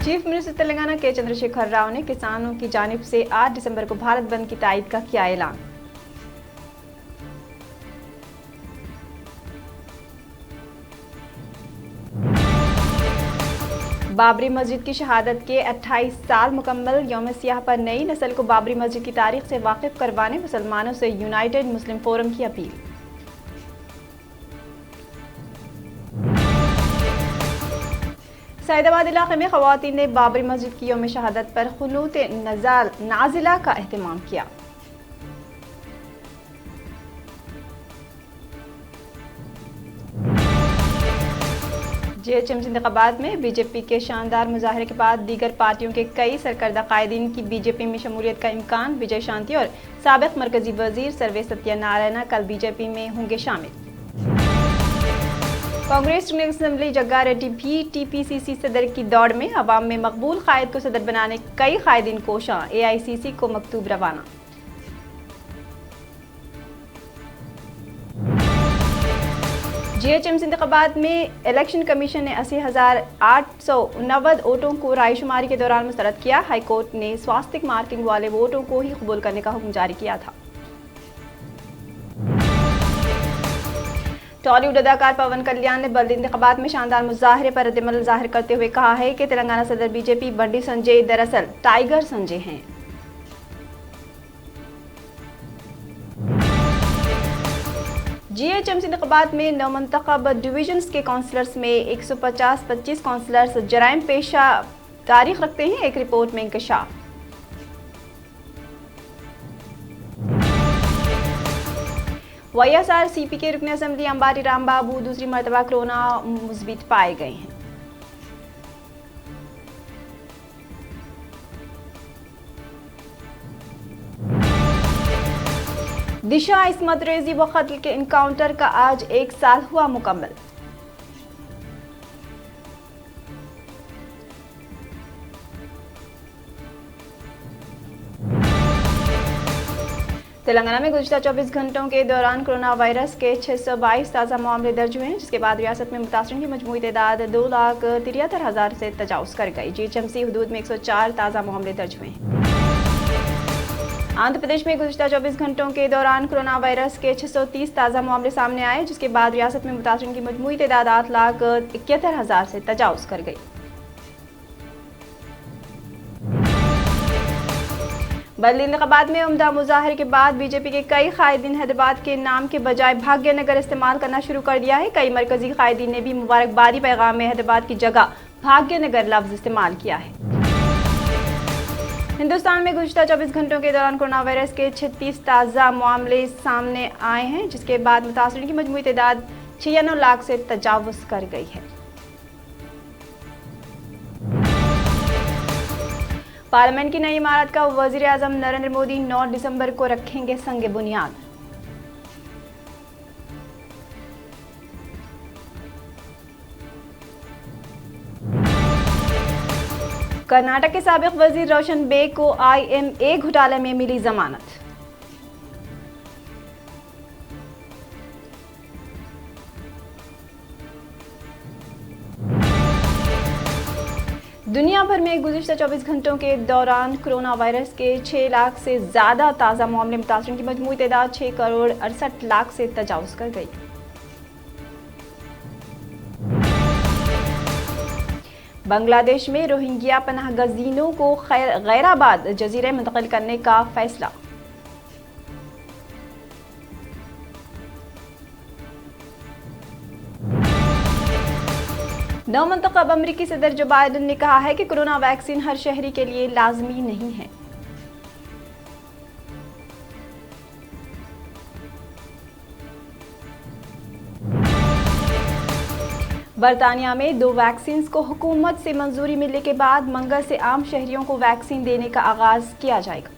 Chief minister Telangana के चंद्रशेखर राव ने किसानों की जानिब से 8 दिसंबर को भारत बंद की तायद का किया ऐलान। बाबरी मस्जिद की शहादत के 28 साल मुकम्मल यौम सियाह पर नई नस्ल को बाबरी मस्जिद की तारीख से वाकिफ करवाने मुसलमानों से यूनाइटेड मुस्लिम फोरम की अपील। सैदाबाद इलाके में खवातीन ने बाबरी मस्जिद की यौम शहादत पर खुनूत नाजिला का एहतमाम किया। जीएचएमसी इंतखाबात में बीजेपी के शानदार मुजाहरे के बाद दीगर पार्टियों के कई सरकर्दा कायदीन की बीजेपी में शमूलियत का इम्कान। विजय शांति और साबिक मरकजी वजीर सर्वे सत्यानारायण कल बीजेपी में होंगे शामिल। कांग्रेस रूलिंग असेंबली जग्गा रेड्डी भी टीपीसीसी सदर की दौड़ में। अवाम में मकबूल कायद को सदर बनाने कई कायदीन कोशां। एआईसीसी को मकतूब रवाना। जीएचएमसी इंतखाबात में इलेक्शन कमीशन ने 80,890 वोटों को रायशुमारी के दौरान मुस्तरद किया। हाईकोर्ट ने स्वास्तिक मार्किंग वाले वोटों को ही कबूल करने का हुक्म जारी किया था। टॉलीवुड अदाकार पवन कल्याण ने बल्दी इंतखाबात में शानदार मुजाहरे पर रद्दमल जाहिर करते हुए कहा है कि तेलंगाना सदर बीजेपी बंडी संजय दरअसल टाइगर संजय हैं। जीएचएमसी इंतखाबात में नवमंतखब डिवीजन्स के काउंसलर्स में 150-25 काउंसलर्स जराइम पेशा तारीख रखते हैं। एक रिपोर्ट में इंकशाफ। वाईएसआरसीपी के रुकन असेंबली अंबारी रामबाबू दूसरी मरतबा कोरोना मुस्बित पाए गए हैं। दिशा इस्मत रेजी व कत्ल के इनकाउंटर का आज 1 साल हुआ मुकम्मल। तेलंगाना में गुज़िश्ता 24 घंटों के दौरान कोरोना वायरस के 622 ताज़ा मामले दर्ज हुए हैं, जिसके बाद रियासत में मुतासरीन की मजमूई तादाद 2,73,000 से तजावुज़ कर गई। जीएचएमसी हदूद में 104 ताज़ा मामले दर्ज हुए हैं। आंध्र प्रदेश में गुज़िश्ता 24 घंटों के दौरान कोरोना वायरस के 630 ताज़ा मामले सामने आए, जिसके बाद रियासत में मुतासरीन की मजमूई तादाद 8,71,000 से तजावुज़ कर गई। बदली इंतखाबात में उम्दा मुजाहरे के बाद बीजेपी के कई कायदीन हैदराबाद के नाम के बजाय भाग्यनगर इस्तेमाल करना शुरू कर दिया है। कई मरकजी कायदीन ने भी मुबारकबादी पैगाम में हैदराबाद की जगह भाग्यनगर लफ्ज इस्तेमाल किया है। हिंदुस्तान में गुज़िश्ता 24 घंटों के दौरान कोरोना वायरस के 36 ताज़ा मामले सामने आए हैं, जिसके बाद मुतासरीन की मजमूई तादाद 96 लाख से तजावुज़ कर गई है। पार्लियामेंट की नई इमारत का वज़ीर आज़म नरेंद्र मोदी 9 दिसंबर को रखेंगे संग बुनियाद। कर्नाटक के साबिक वज़ीर रोशन बेग को IMA घोटाले में मिली जमानत। दुनिया भर में गुज़िश्ता 24 घंटों के दौरान कोरोना वायरस के 6 लाख से ज़्यादा ताज़ा मामले मुतासरीन की मजमूई तादाद 6,68,00,000 से तजावुज़ कर गई। बांग्लादेश में रोहिंग्या पनाह गज़ीनों को गैराबाद जजीरे मुंतकिल करने का फैसला। नवमंतखब अमरीकी सदर जो बाइडेन ने कहा है कि कोरोना वैक्सीन हर शहरी के लिए लाजमी नहीं है। बरतानिया में 2 वैक्सीन को हुकूमत से मंजूरी मिलने के बाद मंगल से आम शहरियों को वैक्सीन देने का आगाज किया जाएगा।